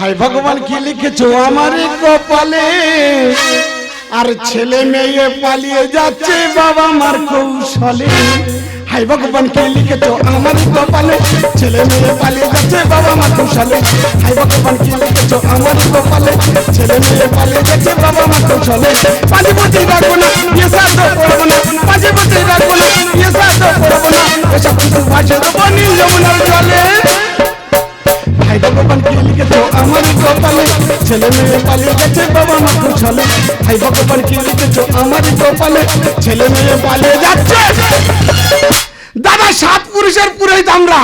হায় ভগবান কি লিখেছো আমার কপালে, আর ছেলে মেয়ে পালিয়ে যাচ্ছে বাবা মার কৌশলে। হায় ভগবান কি লিখেছো আমার কপালে, ছেলে মেয়ে পালিয়ে যাচ্ছে বাবা মার কৌশলে। হায় ভগবান কি লিখেছো আমার কপালে, ছেলে মেয়ে পালিয়ে যাচ্ছে বাবা মার কৌশলে। পাঁচে বছর রাখবো না, বিয়ে সাথে করবো না, পাঁচে বছর রাখবো না, বিয়ে সাথে করবো না, এসব কিছু ভাসে দেবো নীল যমুনার জলে। হায় ভগবান কি লিখেছো আমার কপালে, ছেলে মেয়ে পালিয়ে যাচ্ছে বাবা মা কৌশলে। হায় ভগবান কি লিখেছো আমার কপালে, ছেলে মেয়ে পালিয়ে যাচ্ছে। দাদা সাত পুরুষের পুরোহিত আমরা,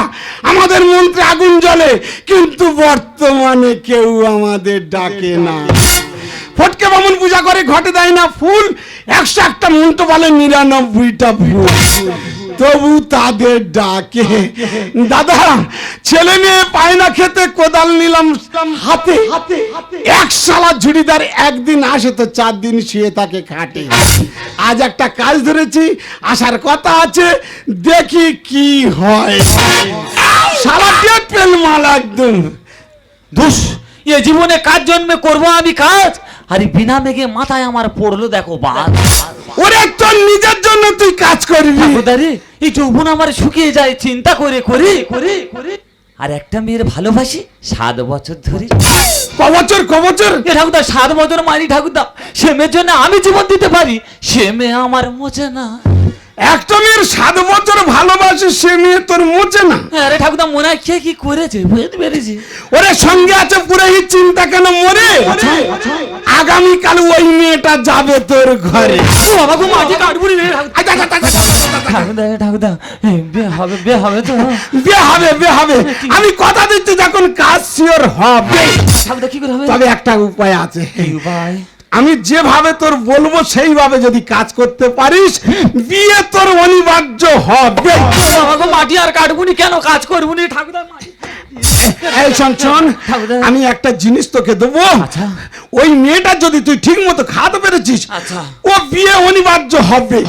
আমাদের মন্ত্রে আগুন জ্বলে, কিন্তু বর্তমানে কেউ আমাদের ডাকে না। ফটকে বামুন পূজা করে ঘটে দেয় না ফুল, 101টা মন্ত্র বলে 99টা ভুল, তবু তাদের ডাকে। দাদা ছেলে মেয়ে পায় না খেতে, কোদাল নিলাম হাতে, এক শালা ঝুড়িদার একদিন আসে তো 4 দিন শুয়ে থাকে খাটে। আজ একটা কাজ ধরেছি, আসার কথা আছে, দেখি কি হয়। শালা ডেট পেল মাল একদম। ধুস, এ জীবনে কাজ জন্মে করবো আমি কাজ, আরে বিনা মেঘে মাথায় আমার পড়লো দেখো বাদ। ওরে তোর নিজের জন্য তুই কাজ করবি। এই যৌবন আমার শুকিয়ে যায় চিন্তা করে করে করে করে। আর একটা মেয়ের ভালোবাসি 7 বছর ধরে। কবছর এ ঠাকুরদা 7 বছর মারি ঠাকুরদা, সে মেয়ের জন্য আমি জীবন দিতে পারি, সে মেয়ে আমার মোচে না। একটা মেয়ের 7 বছর ভালোবাসে, সে মেয়ে তোর মোচে না। আরে ঠাকুরদা মনে হয় কে কি করেছে বুঝতে পেরেছি। ওরে সঙ্গে আছে পুরোহিত, চিন্তা কেন মরে। আগামীকাল ওই মেয়েটা যাবে তোর ঘরে। বাবা গো মাঝে কাটবুড়ি রে ঠাকুরদা। ঠাকুরদা বিয়ে হবে তো? বিয়ে হবে, আমি কথা দিচ্ছি যখন কাজ শিওর হবে। ঠাকুরদা কি করে হবে? তবে একটা উপায় আছে। এই উপায়? আমি যেভাবে তোর বলবো সেইভাবে যদি কাজ করতে পারিস, বিয়ে তোর অনিবার্য হবে। বাবা গো মাটি আর কাটবুনি কেন, কাজ করবুনি ঠাকুরদা। এই শোন, আমি একটা জিনিস তোকে দেবো, ওই মেয়েটা যদি তুই ঠিক মতো খাওয়াতে পেরেছিস, ও বিয়ে অনিবার্য হবে।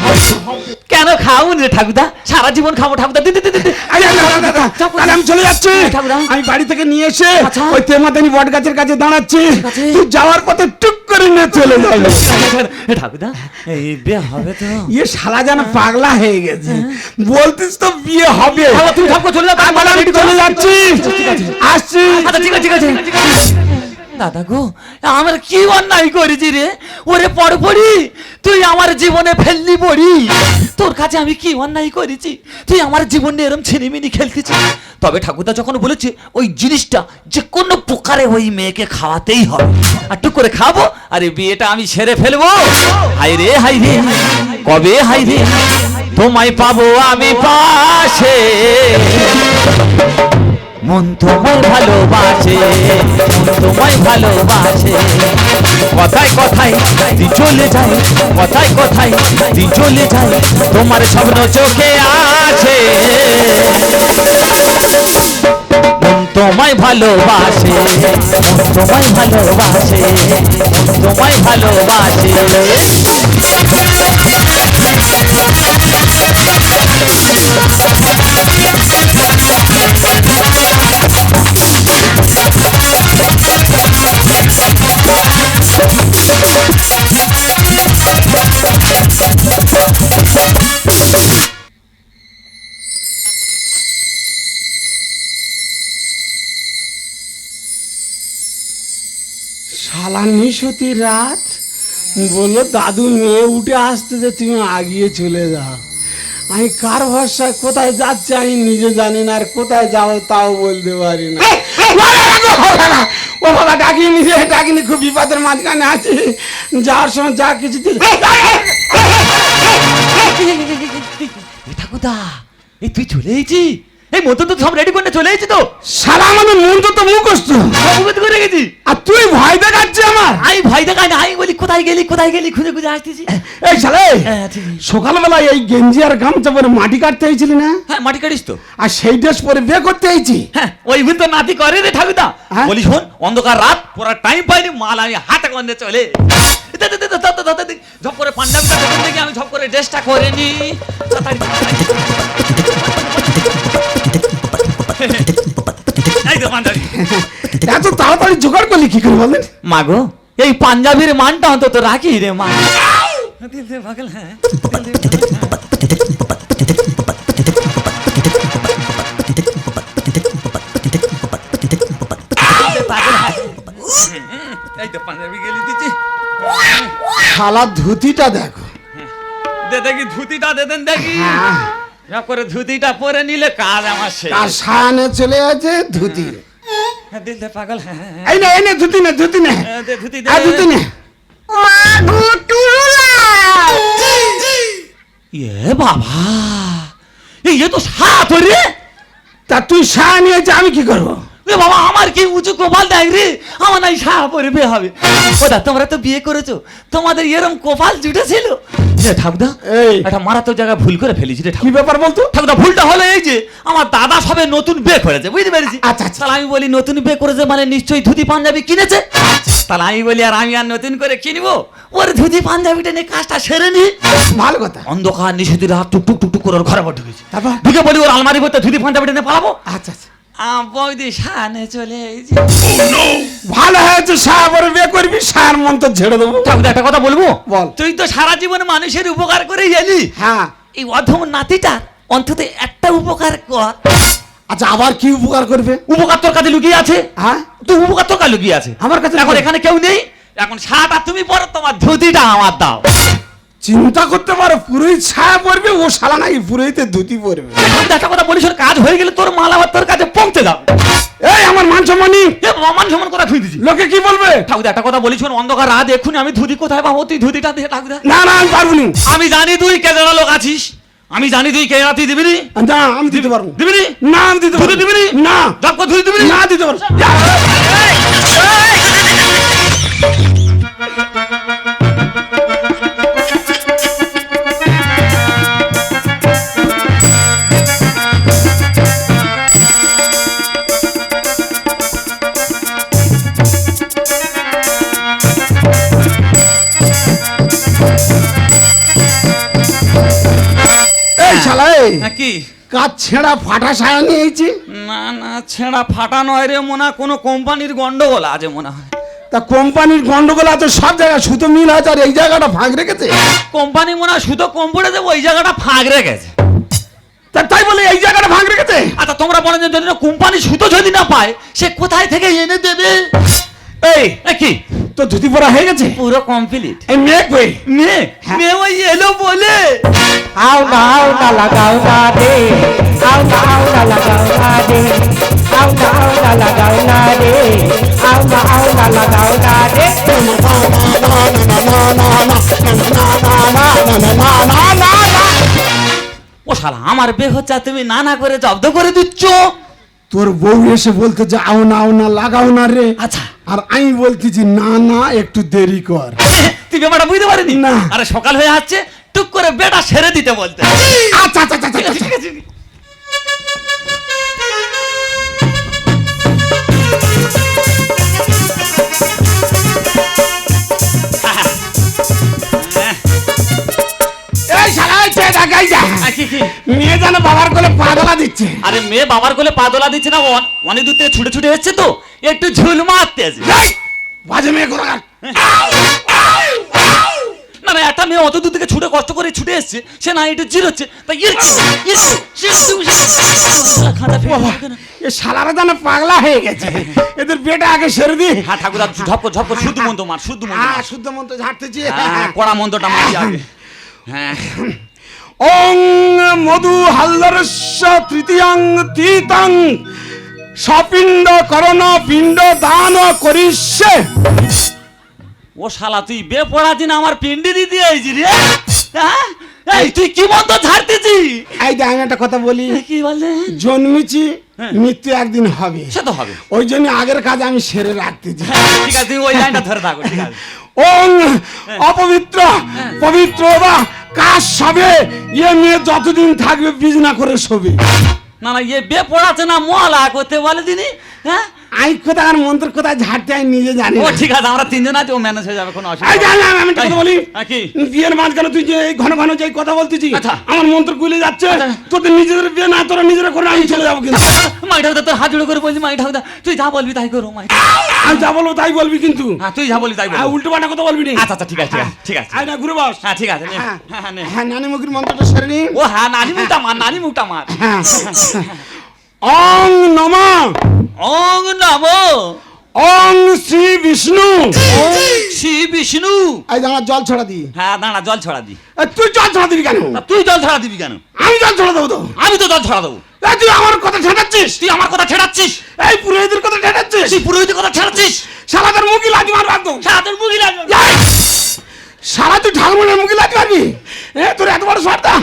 কেন খাওন রে ঠাকুরদা, সারা জীবন খাবো ঠাকুরদা। আমি চলে যাচ্ছি, আমি বাড়ি থেকে নিয়ে এসে ওই তেমাদানি বট গাছের কাছে দাঁড়াচ্ছি, তুই যাওয়ার পথে টুক করে নিয়ে চলে যাবে। ঠাকুরদা এই বিয়ে হবে তো? ইয়ে শালা যেন পাগলা হয়ে গেছে, বলতিস তো বিয়ে হবে। তুমি ঠাকুর চলে যাও, আমি চলে যাচ্ছি, আসছি। আচ্ছা ঠিক আছে। দাদা গো আমার কি অন্যায় করেছি রে, ওরে পড়ি তুই আমার জীবনে ফেললি পড়ি, তোর কাছে আমি কি অন্যায় করেছি, তুই আমার জীবনে এরম ছিনিমিনি খেলতেছি। তবে ঠাকুরদা যখন বলেছে ওই জিনিসটা যে কোনো প্রকারে ওই মেয়েকে খাওয়াতেই হবে, আর টুক করে খাবো, আর এই বিয়েটা আমি সেরে ফেলবো। হাই রে কবে হাই রে তোমায় পাবো আমি পাশে, মন তোমায় ভালোবাসে, মন তোমায় ভালোবাসে। কথায় কথায় দিন চলে যায়, কথায় কথায় দিন চলে যায়, তোমার স্বপ্ন চোখে আছে, মন তোমায় ভালোবাসে, মন তোমায় ভালোবাসে, মন তোমায় ভালোবাসে। শালা নিশতি রাত বললো দাদু মেয়ে উঠে আসতে, যে তুমি আগিয়ে চলে যাও। আমি কার ভরসায় কোথায় যাচ্ছি আমি নিজে জানি না, আর কোথায় যাবো তাও বলতে পারি না। ও বাবা ডাকিনি, খুব বিপদের মাঝখানে আছি, যাওয়ার সময় যা কিছু ঠাকুরদা এই তুই চলে এসেছি, এই মন্ত্র তো সব রেডি করে চলে এসেছি তো। সারা আমাদের মন্ত্র তো মুখস্থ করে গেছি, আর তুই ভয় দেখাচ্ছি আমার। আমি ভয় দেখাই না, আমি বলি কোথায় গেলি খুঁজে খুঁজে আসতেছি। এই শালে সকালবেলা এই গেঞ্জি আর গামছা পরে মাটি কাটতে হয়েছিলি না? হ্যাঁ মাটি কাটিস তো। আর সেই ড্রেস পরে বিয়ে করতে হয়েছি। হ্যাঁ ওই তো নাতি করে রে ঠাকুরদা। বলি শোন, অন্ধকার রাত, পুরো টাইম পাইনি, মাল আমি হাতে গন্ধে চলে ঝপ করে পাঞ্জাবিটা দেখে আমি ঝপ করে ড্রেসটা করে নি। এই তো পাঞ্জাবি এত তাড়াতাড়ি জোগাড় করলি কি করে বলেন? মা গো, এই পাঞ্জাবির মানটা অন্তত রাখি রে মা। দিল দে পাগল হ্যাঁ, দিল দে পাগল হ্যাঁ। এই তো পাঞ্জাবি গেলি দিচ্ছি। শালা ধুতিটা দেখো। দে দেখি ধুতিটা দে দেন দেখি। যা করে ধুতিটা পরে নিলে কাজ আমার শেষ। আর সায়ানে চলে আছে ধুতি। দিল দে পাগল হ্যাঁ। এই নে ধুতি নে ধুতি নে। দে ধুতি দে। আর ধুতি নে। এ বাবা, এ তো সাত রে। তা তুই সায়া নিয়েছে আমি কি করবো? এ বাবা, আমার কি উঁচু কপাল দেখ রে, আমার নাই সাহা পরে বিয়ে হবে। ওদা তোমরা তো বিয়ে করেছো, তোমাদের এরকম কপাল জুটেছিল। যে ঠাকুদা এই একটা মারাত্মক জায়গায় ভুল করে ফেলেছি রে কি ঠাকুর। ব্যাপার বলতো? ঠাকুদা ভুলটা হলো এই যে আমার দাদা সবে নতুন বিয়ে করেছে, বুঝতে পেরেছি। আচ্ছা, আচ্ছা। তাহলে আমি বলি নতুন বিয়ে করেছে মানে নিশ্চয়ই ধুতি পাঞ্জাবি কিনেছে। তাহলে আমি বলি আর আমি আর নতুন করে কিনবো, ওর ধুতি পাঞ্জাবিটা নিয়ে কাজটা সেরে নি। ভালো কথা। অন্ধকার নিষেধের হাত টুক টুক টুক টুক করে ওর ঘরে ঢুকেছি। তারপর? ঢুকে বলি ওর আলমারি ভর্তি ধুতি পাঞ্জাবিটা নিয়ে পালাবো। আচ্ছা আচ্ছা বৌদি সানে চলে এসেছে। ভালো হয়েছে, সায়া পরে বিয়ে করবি, সায়ার মন তো ঝেড়ে দেবো। ঠাকুর একটা কথা বলবো? বল। তুই তো সারা জীবন মানুষের উপকার করে এলি, হ্যাঁ এই অধম নাতিটার অন্তত একটা উপকার কর। আচ্ছা, আবার কি উপকার করবে? উপকার তোর কাছে লুকিয়ে আছে। হ্যাঁ তুই উপকার তোর কাছে লুকিয়ে আছে আমার কাছে এখন এখানে কেউ নেই, এখন সারাটা তুমি পরো, তোমার ধুতিটা আমার দাও। চিন্তা করতে পারো, পুরোহিত ছায়া পড়বে, ও শালা নাই পুরোহিতের ধুতি পরবে। ঠাকুর একটা কথা বলিস, ওর কাজ হয়ে গেলে তোর মাল আবার তোর কাছে পৌঁছে যাবে। এই আমার মান সম্মানী এ মান সম্মান কথা খুঁজে দিছি। লোকে কি বলবে? ঠাকুর একটা কথা বলিস, অন্ধকার রাত এক্ষুনি আমি ধুতি কোথায় পাবো? তুই ধুতিটা দিয়ে ঠাকুর। না না আমি পারবো না। আমি জানি তুই কেজারা লোক আছিস, আমি জানি তুই কেজারা, তুই দিবি নি? না আমি দিতে পারবো দিবি নি? না, আমি দিতে ধুতি পারবো দিবি নি? না। দক্ষ ধুতি দিবি নি? না দিতে পারবো। এই শালা এই হ্যাঁ, কি? কাজ ছেঁড়া ফাটা সায়া নিয়েছি। না না, ছেঁড়া ফাটা নয় রে মোনা, কোনো কোম্পানির গন্ডগোল আছে মনে হয়। তা কোম্পানির গন্ডগোল আছে সব জায়গায়, সুতো মিল আছে আর এই জায়গাটা ফাঁক রেখেছে। কোম্পানি মনে হয় সুতো কম পড়েছে, ওই জায়গাটা ফাঁক রেখেছে। তা তাই বলে এই জায়গাটা ফাঁক রেখেছে। আচ্ছা তোমরা বলেন যে যদি না কোম্পানি সুতো যদি না পায়, সে কোথায় থেকে এনে দেবে? এই এ কি তো ধুতি পরা হয়ে গেছে? পুরো কমপ্লিট। এই মেয়ে কই? মেয়ে মেয়ে ওই এলো বলে। आओ ना लगाओ ना दे आओ ना लगाओ ना दे आओ ना लगाओ ना दे आओ ना लगाओ ना दे ও শালা, আমার বিয়ে হচ্ছে আর তুমি না না করে জব্দ করে দিচ্ছ। তোর বউ এসে বলতে যে আও না লাগাও না রে, আচ্ছা আর আমি বলতেছি না না একটু দেরি কর। তুই ব্যাপারটা বুঝতে পারিনি? না। আরে সকাল হয়ে যাচ্ছে, টুক করে বেটা সেরে দিতে বলতে। আচ্ছা আচ্ছা আচ্ছা ঠিক আছে, আচ্ছা। ঠিক আছে। এই শালা এই পেট আগাই যা। কি কি? মেয়ে যেন বাবার কোলে পাগলা দিচ্ছে। আরে মেয়ে বাবার কোলে পা দোলা দিচ্ছে না, অনেক দূর থেকে ছুটে ছুটে এসছে তো, একটু ঝুল মারতে আছে। এই, বাজে মেয়ে কোথাকার। না না, একটা মেয়ে অত দূর থেকে ছুটে কষ্ট করে ছুটে এসছে, সে না একটু জিরোচ্ছে, তাই বাবা, এ শালারা যেন পাগলা হয়ে গেছে। এদের পেটে আগে সেরে দি। হ্যাঁ ঠাকুর, ঝপকো ঝপকো শুদ্ধ মন্ত্র মার, শুদ্ধ মন্ত্র মার। শুদ্ধ মন্ত্র ঝাড়তেছি। কড়া মন্ত্রটা মারি আগে। হ্যাঁ ওং মধু হালদরস্য তৃতীয়ং তীতং সপিণ্ড করণ পিণ্ড দান করিষ্যে। ও শালা, তুই বে পড়া দিন আমার পিন্ডি দিতে আইছি রে। হ্যাঁ? এই তুই কি মন্ত্র ঝাড়তেছি? এই যে আমি একটা কথা বলি, কি বলে? জন্মেছি হ্যাঁ। মৃত্যু একদিন হবে, সে তো হবে। ওই জন্য আগের কাজ আমি সেরে রাখতেছি। ঠিক আছে, তুই ওই লাইনটা ধরে থাকো, ঠিক আছে। ওং অপবিত্র পবিত্র বা কাজ সবে ইয়ে নিয়ে যতদিন থাকবে বিজনা করে শোবে। না না, এ বে পড়াচ্ছে না মলা করতে বলে দিনি। হ্যাঁ আই কোথায় আর মন্ত্র কোথায় ঝাড়তে আমি নিজে জানি ও না। ঠিক আছে, আমরা তিনজন আছি, ও ম্যানেজ হয়ে যাবে, কোনো এই অসুবিধা জান, আমি একটা কথা বলি, কি? বিয়ের মাঝখানে তুই যে এই ঘন ঘন যে কথা বলতেছিস, আচ্ছা। আমার মন্ত্র গুলে যাচ্ছে। আচ্ছা। তোদের নিজেদের বিয়ে না, তোরা নিজেরা করে, আমি চলে যাবো কিন্তু। মাই ঠাকুরদা, তোর হাত জোড়ো করে বলছি, মাই ঠাকুরদা তুই যা বলবি তাই করো, মাই ঠাকুরদা। আমি যা বলবো তাই বলবি কিন্তু, হ্যাঁ তুই যা বলবি তাই বল। উল্টো পাল্টা কথা বলবি না। আচ্ছা আচ্ছা, ঠিক আছে ঠিক আছে, ঠিক আছে। আয় না ঘুরে বস। হ্যাঁ ঠিক আছে, নে। হ্যাঁ। হ্যাঁ হ্যাঁ, নে। হ্যাঁ, নানি মুখের মন্ত্রটা সেরে নি। ও হ্যাঁ, নানি মুখটা মার, নানি মুখটা মার। হ্যাঁ। ওং নমঃ ওং নমো ওং শ্রী বিষ্ণু। ওং শ্রী বিষ্ণু। এই দাঁড়া, জল ছড়া দি। হ্যাঁ দাঁড়া, জল ছড়া দি। এ, তুই জল ছড়া দিবি কেন? তা তুই জল ছড়া দিবি কেন? আমি জল ছড়া দেবো তো। আমি তো জল ছড়া দেবো। এই, তুই আমার কথা ঠেকাচ্ছিস, তুই আমার কথা ছেড়াচ্ছিস, এই পুরোহিতের কথা ঠেকাচ্ছিস। তুই পুরোহিতের কথা ছেড়াচ্ছিস। শালাদের মুখি লাঠি মারবো একদম। সারা তোর মুখি লাগবে। এই, শালা তুই ঠাকুরের মুখি লাঠি মারবি? তোর এত বড় সর্দা,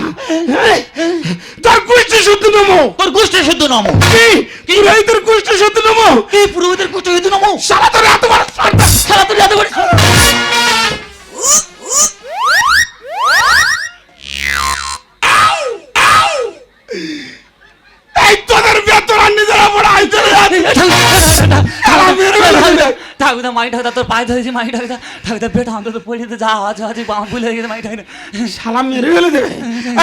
তোর কুষ্টি শুদ্ধ নমো। তোর গোষ্ঠী শুদ্ধ নমো। কি পুরোহিতের কুষ্টি শুদ্ধ নমো? কি পুরোহিতের গোষ্ঠী শুদ্ধ নমো? শালা তোর এত বড় সর্দা। সারা তোর এত বড় এই তোদের বেতন আর নিজেরা বড় আইতে ঠাকুরদা, মাই ঠাকুরদা তোর পায়ে ধরেছি, মাই ঠাকুরদা, ঠাকুরদা বেটা অন্তত পড়ে যা আওয়াজ আছে, বাম ভুল হয়ে গেছে, মাই ঠাকুরদা। শালা মেরে ফেলে দেবে।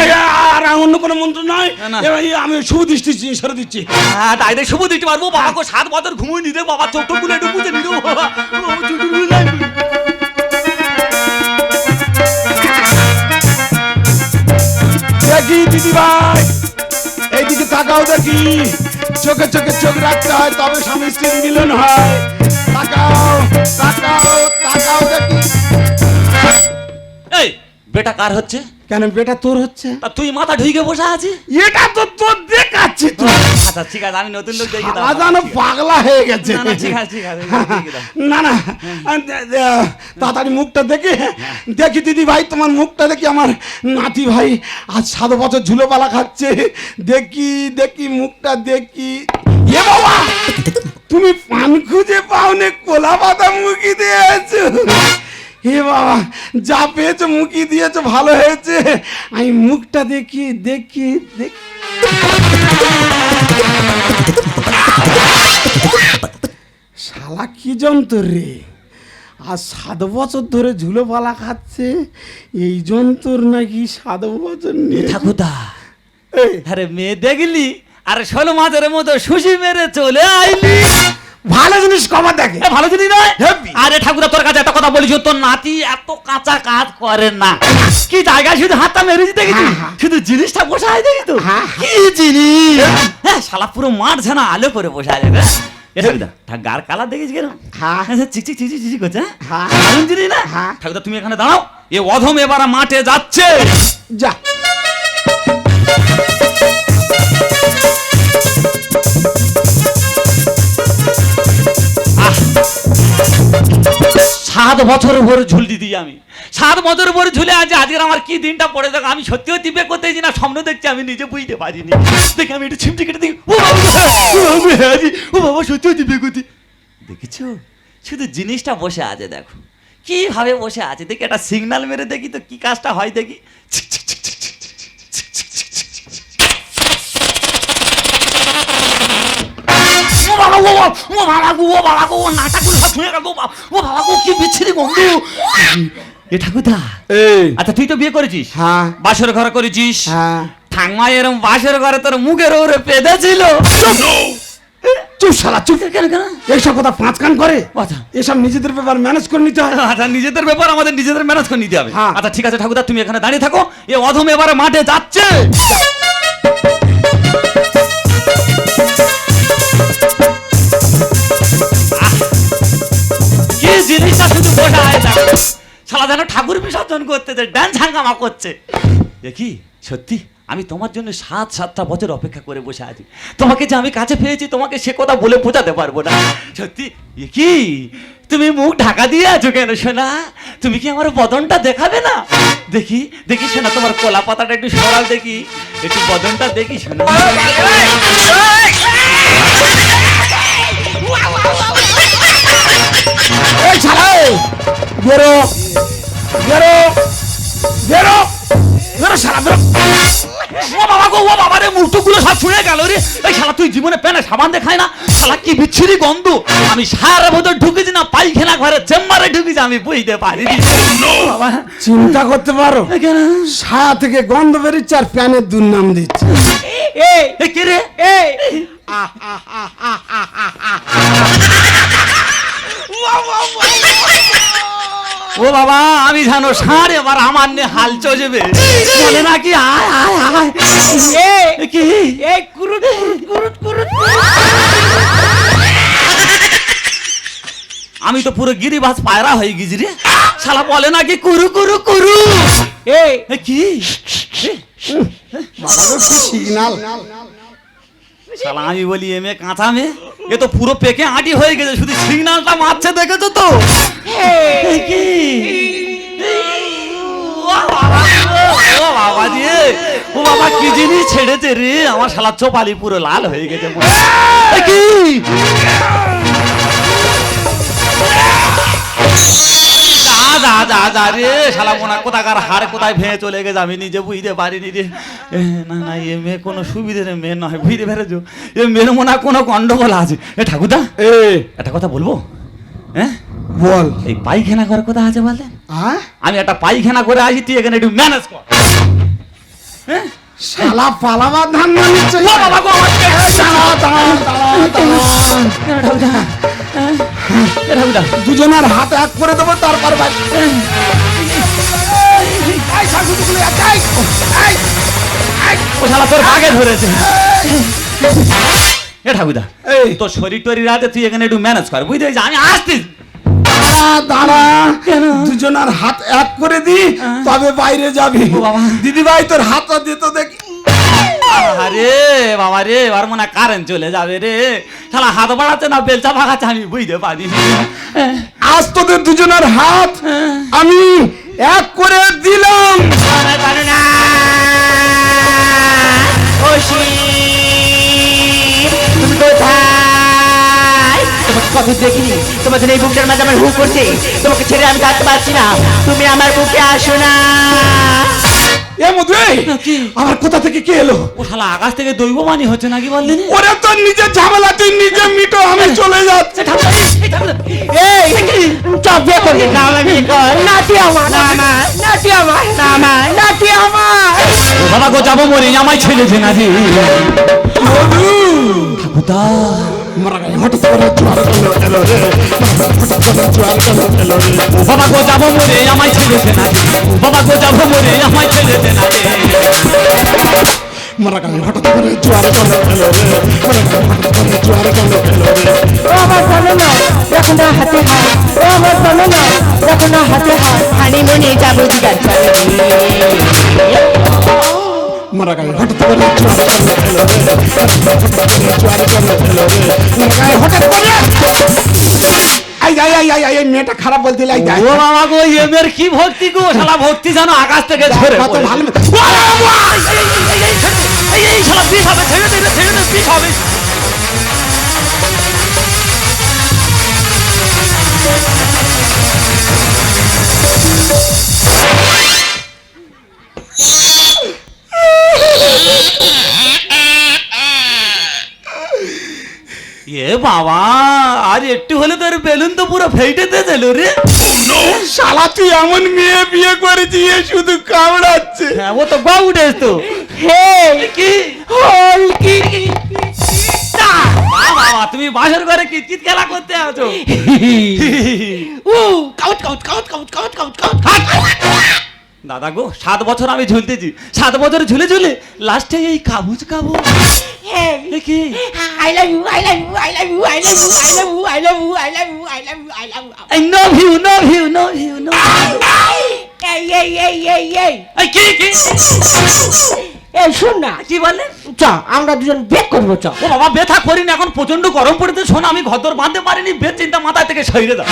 এই, আর অন্য কোনো মন্ত্র নয়। না। এই, আমি সুদৃষ্টি সরে দিচ্ছি। হ্যাঁ তাই দেখ, শুভ দিতে পারবো। বাবা কো 7 বছর ঘুমোই নিদে, বাবা চোখ টোক গুলো একটু বুঝে নিদে, বাবা চুটু গুলো। দেখি দিদি ভাই, এইদিকে তাকাও দেখি, চোখে চোখে চোখ রাখতে হয়, তবে স্বামী স্ত্রীর মিলন হয়। তাকাও তাকাও তাকাও দেখি। এই বেটা কার হচ্ছে? কেন বেটা তোর হচ্ছে? তা তুই মাথা ঢুকে বসে আছিস। এটা তো তোর দেখাচ্ছি তো। আচ্ছা ঠিক আছে, আমি নতুন লোক দেখি দাও। আজানো পাগলা হয়ে গেছে। না না, ঠিক আছে ঠিক আছে, দেখি দাও। না না, তাড়াতাড়ি মুখটা দেখে দেখি দিদি ভাই, তোমার মুখটা দেখি। আমার নাতি ভাই আজ 7 বছর ঝুলোপালা খাচ্ছে। দেখি দেখি মুখটা দেখি। এ বাবা, তুমি পান খুঁজে পাওনে, কোলা পাতা মুখি দিয়েছো। হে বাবা, যা পেয়েছো মুখি দিয়েছো, ভালো হয়েছে। আমি মুখটা দেখি দেখি দেখি। শালা কি যন্ত্র রে, আর 7 বছর ধরে ঝুলো পালা খাচ্ছে। এই যন্ত্র নাকি 7 বছর নিয়ে। ঠাকুরদা, এই, আরে মেয়ে দেখলি, আরে 16 মাসের মতো সুশি মেরে চলে আইলি। ভালো জিনিস কবার দেখে। এ ভালো জিনিস নয়? Happy। আরে ঠাকুরদা, তোর কাছে একটা কথা বলিস, তোর নাতি এত কাঁচা কাজ করে না। কি জায়গায় শুধু হাতটা মেরেছি দেখেছি, শুধু জিনিসটা বসায় দেখি তো। হ্যাঁ, কি জিনিস! হ্যাঁ শালা পুরো মাঠ যেন আলো করে বসায় যাবে। এ ঠাকুরদা, গার কালার দেখেছি কেন? হ্যাঁ। চিকচিক চিকচিক চিকচিক করছে। হ্যাঁ। দারুণ জিনিস না? হ্যাঁ। ঠাকুরদা তুমি এখানে দাঁড়াও, এ অধম এবার মাঠে যাচ্ছে। যা। 7 বছর ভরে ঝুল দিদি আমি, 7 বছর ভরে ঝুলে আছে। আজকের আমার কি দিনটা পড়ে দেখ, আমি সত্যিও দিবে করতেছি না, স্বপ্ন দেখছি, আমি নিজে বুঝতে পারিনি। দেখে আমি একটু ছিমটি কেটে দেখি, ও বাবা, ও বাবা সত্যিও দিবে করতে। দেখেছো, শুধু জিনিসটা বসে আছে, দেখো কিভাবে বসে আছে। দেখি একটা সিগন্যাল মেরে দেখি তো কি কাজটা হয় দেখি। ও বাবা, ও বাবা, ও বাবা গো, ও বাবা গো, নাটাগুলো সব শুনে গেল। ও বাবা গো, কি বিচ্ছিরি গন্ধ। এ ঠাকুরদা, এই, আচ্ছা তুই তো বিয়ে করেছিস, হ্যাঁ বাসর ঘরে করেছিস। হ্যাঁ। ঠাংমা এরম বাসর ঘরে তোর মুখের ওরে পেঁধেছিল। চুপ শালা চুপ। কেন কেন? এইসব কথা 5 কান করে। আচ্ছা এসব নিজেদের ব্যাপার ম্যানেজ করে নিতে হয়। আচ্ছা, নিজেদের ব্যাপার আমাদের নিজেদের ম্যানেজ করে নিতে হবে। হ্যাঁ। আচ্ছা ঠিক আছে ঠাকুরদা, তুমি এখানে দাঁড়িয়ে থাকো, এ অধম এবারে মাঠে যাচ্ছে। কি জিনিসটা শুধু বসা হয় না, শালা যেন ঠাকুর বিসর্জন করতেছে, ড্যান্স হাঙ্গামা করছে। দেখি সত্যি আমি তোমার জন্য 7-7টা বছর অপেক্ষা করে বসে আছি। তোমাকে যে আমি কাছে পেয়েছি, তোমাকে সে কথা বলে বোঝাতে পারবো না। সত্যি এ কি, তুমি মুখ ঢাকা দিয়ে আছো কেন সোনা? তুমি কি আমার বদনটা দেখাবে না? দেখি দেখি সোনা, তোমার কলা পাতাটা একটু সরাও দেখি, একটু বদনটা দেখি সোনা। এই শালা, বেরো বেরো বেরো বেরো শালা বেরো। ও বাবা গো, ও বাবা রে, মুখটুকুলো সব ছুঁড়ে গেল রে। এই শালা তুই জীবনে প্যানে সাবান দেখায় না, শালা কি বিচ্ছিরি গন্ধ। আমি সারা ভেতর ঢুকেছি না পায়খানা ঘরে চেম্বারে ঢুকেছি, আমি বুঝতে পারিনি বাবা। চিন্তা করতে পারো, কেন? ছায়া থেকে গন্ধ বেরিচ্ছে আর প্যানের দুর্নাম দিচ্ছে। এ কে রে? ও বাবা, আমি জানো ষাঁড় এবার আমার নে হাল চলবে বলে নাকি আয় আয় আয়। এ কি? এই কুরুট কুরুট কুরুট। আমি তো পুরো গিরিবাস পায়রা হয়ে গেছি রে। শালা বলে নাকি কুরু কুরু কুরু। এই এ কি? বাবা গো, কি সিগনাল। শালা আমি বলি এ মেয়ে কাঁচা মেয়ে, এ তো পুরো পেকে আঁটি হয়ে গেছে, শুধু সিগন্যালটা মারছে দেখেছো তো। এ কি? ও বাবা গো, ও বাবা রে, ও বাবা কি জিনিস ছেড়েছে রে, আমার শালা চোপালি পুরো লাল হয়ে গেছে। এ কি? যা যা যা যা রে, শালা মোনা কোথাকার হাড় কোথায় ভেঙে চলে গেছে আমি নিজে বুঝতে পারিনি রে। না না, এ মেয়ে কোনো সুবিধের মেয়ে নয়, বুঝতে পেরেছো? এ মেয়ের মনে কোনো গন্ডগোল আছে। এ ঠাকুরদা, একটা কথা বলবো? হ্যাঁ বল। এই পায়খানা ঘর কোথা আছে বললেন? হ্যাঁ, আমি একটা পায়খানা করে আসি, তুই এখানে একটু ম্যানেজ কর। হ্যাঁ শালা পালাবার ধান নিচ্ছে। ও বাবা গো, আমার কে? ঠাকুরদা, দুজনের হাত এক করে দেবো, তারপর বাড়ি। ও শালা তোর বাগে ধরেছে। এ ঠাকুরদা, এই তোর শরীর টরির আছে, তুই এখানে একটু ম্যানেজ কর, বুঝতে পেরেছিস? আমি আসতিস। দাঁড়া, দুজনের হাত এক করে দি, তবে বাইরে যাবি। ও বাবা। দিদি ভাই, তোর হাতটা দিত দেখি। আরে বাবা রে, এবার মনে হয় কারেন্ট চলে যাবে রে। শালা হাত বাড়াচ্ছে না বেলচা ভাগাচ্ছে, আমি বুঝতে পারিনি। আজ তোদের দুজনের হাত আমি এক করে দিলাম। তুমি কোথায়? তোমাকে কত দেখিনি, তোমাদের এই বুকটার মাঝে আমার হু করছে, তোমাকে ছেড়ে আমি থাকতে পারছি না, তুমি আমার বুকে আসো না। এ মধু, কি? আমার কোথা থেকে কে এলো? ও শালা আকাশ থেকে দৈববাণী হচ্ছে নাকি বললেন? ওরে তোর নিজের ঝামেলা, তুই নিজে মিটো, আমি চলে যাচ্ছি। এই চপ বিয়ে করবি না, আমার বিয়ে কর। নাটি আমার, নাটি আমার, নাটি আমার। বাবা গো, যাবো মরে, আমায় ছেড়েছে নাকি? মধু, ঠাকুরদা, মারা গায়ে হঠাৎ করে জোয়ার এলো রে, হঠাৎ করে জোয়ার এলো রে। বাবা গো, যাবো মরে, আমায় ছেড়েছে নাকি? বাবা গো, যাবো মরে, আমায় ছেড়েছে নাকি? মারা গায়ে হঠাৎ করে জোয়ার এলো রে, মারা গায়ে হঠাৎ করে জোয়ার এলো রে। ও আমার জানো না, দেখো না হাতে হাত, ও আমার জানো না, দেখো না হাতে হাত, হানিমুনে যাবো দিদার চলে। মারা গায়ে হঠাৎ করে জোয়ার এলো রে, হঠাৎ করে জোয়ার এলো রে। মারা গায়ে হঠাৎ করে I I I I I, মেয়েটা খারাপ বলতে লাই। ও বাবা গো, এমের কি ভক্তি গো, শালা ভক্তি জানো আকাশ থেকে ঝরে কত পড়ে। ভালো। এই শালা বিষ হবে, ছেড়ে দে বিষ হবে। এ বাবা, আর একটু হলে তোর বেলুন তো পুরো ফেটে দিল রে। শালা তুই এমন মেয়ে বিয়ে করেছিস, এ শুধু কামড়াচ্ছে। হ্যাঁ, ও তো বাউডেস তো। হে কি হল কি বাবা, তুমি বাসর ঘরে কিতকিত খেলা করতে আছো? ও কাউট কাউট কাউট কাউট কাউট কাউট কাউট। দাদা গো, 7 বছর আমি ঝুলতেছি, 7 বছর ঝুলে ঝুলে লাস্টে এই কাবুজ কাবু। কি I love you, I love you, I love you, I love you, I love you, I love you, I love you, I love you, I love you. I love you, love you, love you, love you. এই এই এই এই এই এই কি এই শোন না, কি বললেন? চ আমরা দুজন বেক করবো, চ। ও বাবা, ব্যথা করিনি, এখন প্রচন্ড গরম পড়েছে। শোন, আমি ঘর বাঁধতে পারিনি, বেশ চিন্তা মাথা থেকে সরিয়ে দাও।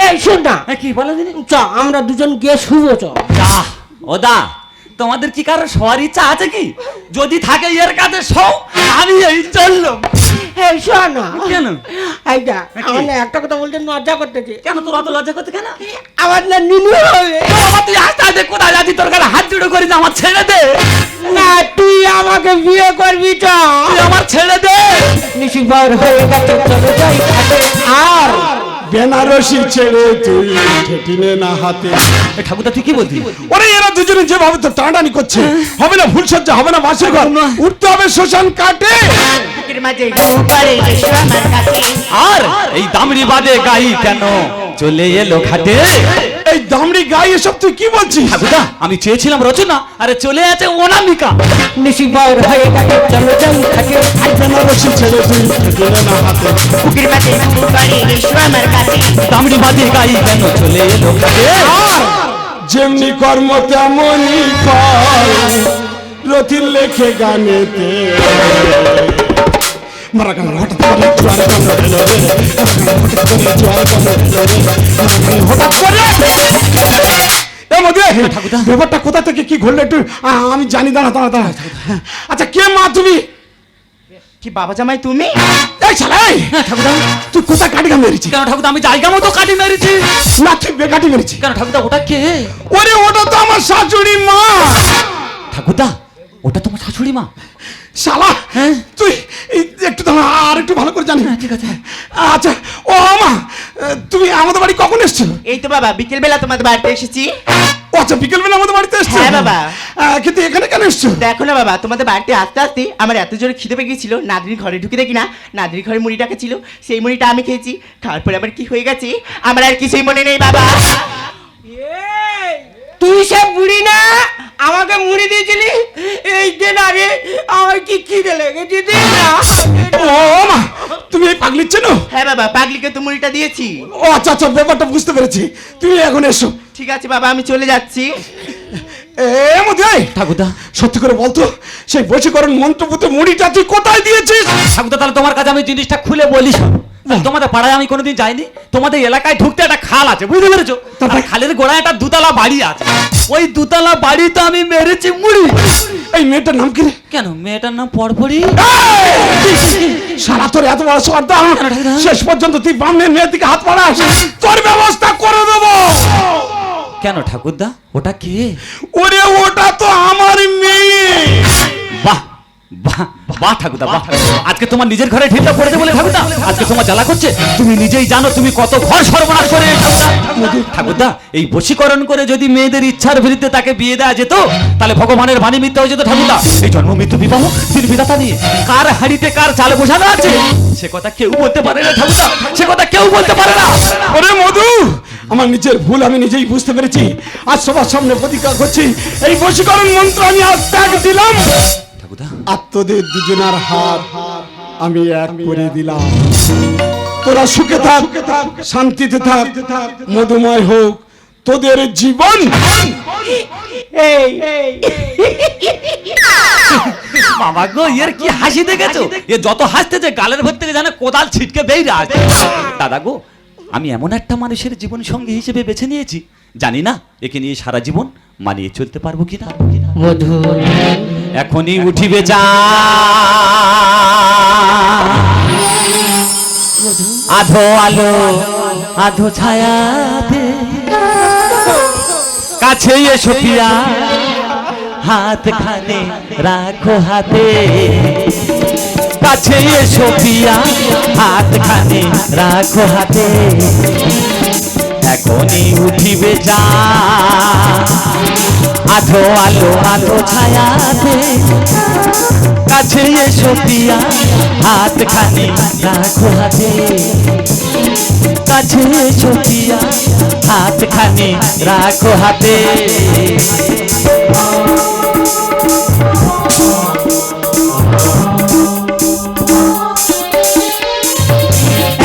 এই শোন না, কি বলে দিনি? চ আমরা দুজন গিয়ে শুবো, চ। ও দা, তোমাদের কি কারো সবার ইচ্ছা আছে কি? যদি থাকে এর কাছে সব, আমি এই চললাম। এই শোনো কেন? এইটা আমার না একটা কথা বলতে লজ্জা করতেছে। কেন তোর অত লজ্জা করতে কেন? আমার না নিনু হবে। বাবা তুই আস্তে আস্তে কোথায় যাচ্ছি? তোর কাছে হাত জুড়ে করিস, আমার ছেড়ে দে। না তুই আমাকে বিয়ে করবি তো? তুই আমার ছেড়ে দে। নিশি বার হয়ে গেছে চলে যাই ঘাটে। আর বেনারসি ছেড়ে তুই ঠেটিনে না হাতে। এ ঠাকুরদা তুই কি বলছিস? ওরে এরা দুজনে যেভাবে তো টানাটানি করছে, হবে না ফুলসজ্জা, হবে না বাসর ঘর, উঠতে হবে শ্মশান কাটে। বুকের মাঝে ঢোকারে এসো আমার কাছে। আর এই দামড়ি বাদে গাই কেন চলে এলো ঘাটে? এই দামড়ি গাই এসব তুই কি বলছিস? ঠাকুরদা আমি চেয়েছিলাম রচনা, আরে চলে আছে অনামিকা। নিশি বার হয়ে গেছে চলে যাই ঘাটে। আর বেনারসি ছেড়ে তুই ঠেটিনে না হাতে। বুকের মাঝে ঢোকারে এসো আমার কাছে। দামড়ি বাদে গাই কেন চলে এলো ঘাটে? আর যেমনি কর্ম তেমনি ফল, রতির লেখে গানেতে। মারা গান হঠাৎ করে জোয়ার কান্ড এলো রে, হঠাৎ করে জোয়ার কান্ড এলো রে, হঠাৎ করে এ মধ্যে ব্যাপারটা কোথা থেকে কি ঘটলো একটু আমি জানি। দাঁড়া দাঁড়া দাঁড়া। আচ্ছা কে মা তুমি? কি বাবা জামাই তুমি? এই শালা এই, ঠাকুরদা তুই কোথায় কাটিকা মেরেছিস? কেন ঠাকুরদা আমি জায়গা মতো কাটি মেরেছি। না তুই বেকাটি মেরেছিস। কেন ঠাকুরদা ওটা কে? ওরে ওটা তো আমার শাশুড়ি মা। ঠাকুরদা ওটা তোমার শাশুড়ি মা? শালা হ্যাঁ? তুই একটু দাঁড়া, আর একটু ভালো করে জানি। ঠিক আছে। আচ্ছা ও মা, তুমি আমাদের বাড়ি কখন এসছো? এই তো বাবা বিকেল বেলা তোমাদের বাড়িতে এসেছি। ও আচ্ছা বিকেলবেলা আমাদের বাড়িতে এসছো? হ্যাঁ বাবা। কিন্তু এখানে কেন এসছো? দেখো না বাবা, তোমাদের বাড়িতে আসতে আসতে আমার এত জোরে খিদে পেয়ে গেছিল, নাদির ঘরে ঢুকে দেখি না নাদির ঘরে মুড়িটাকে ছিল, সেই মুড়িটা আমি খেয়েছি। তারপরে আবার কি হয়ে গেছে আমার আর কিছুই মনে নেই বাবা। তুই সব বুড়ি না আমাকে মুড়ি দিয়েছিলি, এই যে না রে আমার কি খিদে লেগেছে দে না। ও মা, তুমি এই পাগলির চেনো? হ্যাঁ বাবা, পাগলিকে তো মুড়িটা দিয়েছি। ও আচ্ছা আচ্ছা, ব্যাপারটা বুঝতে পেরেছি। তুমি এখন এসো। ঠিক আছে বাবা, আমি চলে যাচ্ছি। এ মধ্যে ঠাকুরদা সত্যি করে বলতো, সেই বশীকরণ মন্ত্রপুতে মুড়িটা তুই কোথায় দিয়েছিস? ঠাকুরদা তাহলে তোমার কাছে আমি জিনিসটা খুলে বলি শোনো। তোমাদের পাড়ায় আমি কোনোদিন যাইনি, তোমাদের এলাকায় ঢুকতে একটা খাল আছে, বুঝতে পেরেছো? তারপরে খালের গোড়ায় একটা দুতলা বাড়ি আছে, ওই দুতলা বাড়িতে আমি মেরেছি মুড়ি। এই মেয়েটার নাম কি রে? কেন মেয়েটার নাম পরপরি? সারা তোর এত বড় সর্দার, শেষ পর্যন্ত তুই বামনের মেয়ের দিকে হাত বাড়াস, তোর ব্যবস্থা করে দেবো। কেন ঠাকুরদা ওটা কে? ওরে ওটা তো আমার মেয়ে। বাহ বাহ বাহ ঠাকুরদা বাহ। আজকে তোমার নিজের ঘরে ঢিলটা পড়েছে বলে ঠাকুরদা আজকে তোমার জ্বালা করছে। তুমি নিজেই জানো তুমি কত ঘর সর্বনাশ করে ঠাকুরদা। এই বশীকরণ করে যদি মেয়েদের ইচ্ছার বিরুদ্ধে তাকে বিয়ে দেওয়া যেত, তাহলে ভগবানের বাণী মিথ্যা হয়ে যেত ঠাকুরদা। এই জন্ম মৃত্যু বিবাহ তিন বিধাতা নিয়ে কার হাড়িতে কার চালে বোঝানো আছে, সে কথা কেউ বলতে পারে না ঠাকুরদা, সে কথা কেউ বলতে পারে না। ওরে মধু, আমার নিজের ভুল আমি নিজেই বুঝতে পেরেছি। আজ সবার সামনে প্রতিজ্ঞা করছি, এই বশীকরণ মন্ত্র আমি আজ ত্যাগ দিলাম। আর তোদের দুজনার হাত আমি এক করে দিলাম। তোরা সুখে থাক, শান্তিতে থাক, মধুময় হোক তোদের জীবন। বাবা গো, এর কি হাসি দেখেছো? এ যত হাসতেছে গালের ভেতর থেকে জানে কোদাল ছিটকে বেরিয়ে আসছে। দাদা গো, আমি এমন একটা মানুষের জীবন সঙ্গী হিসেবে বেছে নিয়েছি, জানি না একে নিয়ে সারা জীবন মানিয়ে চলতে পারবো কিনা। মধু এখনই উঠিবে যা আধো আলো আধো ছায়াতে, কাছে এসো পিয়া হাত খানে রাখো হাতে, কাছে এসো পিয়া হাত খানে রাখো হাতে। এখনই উঠিবে যা আধো আলো আধো ছায়াতে, কাছে এসো পিয়া হাত খানি রাখো হাতে, কাছে এসো পিয়া হাত খানি রাখো হাতে।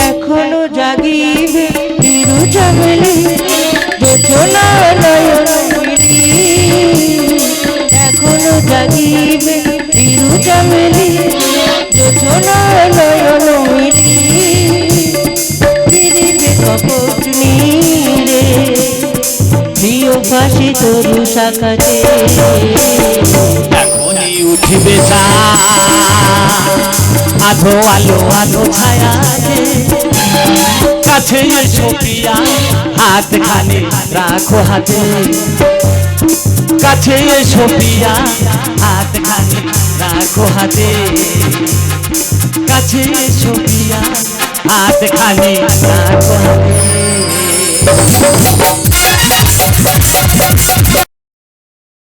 এখনো জাগিবে তিরু চামেলি যোচনা নয়ন মিলি, এখনো জাগিবে তিরু চামেলি যোচনা নয়ন মিলি, ফিরিবে কপট নীরে প্রিয় ফাঁসি তরু শাখাতে। এখনই উঠিবে যা আধো আলো আধো ছায়া দে কাছে এসো প্রিয়া হাত খানি রাখো হাতে কাছে এসো প্রিয়া হাত খানি রাখো হাতে কাছে এসো প্রিয়া হাত খানি রাখো হাতে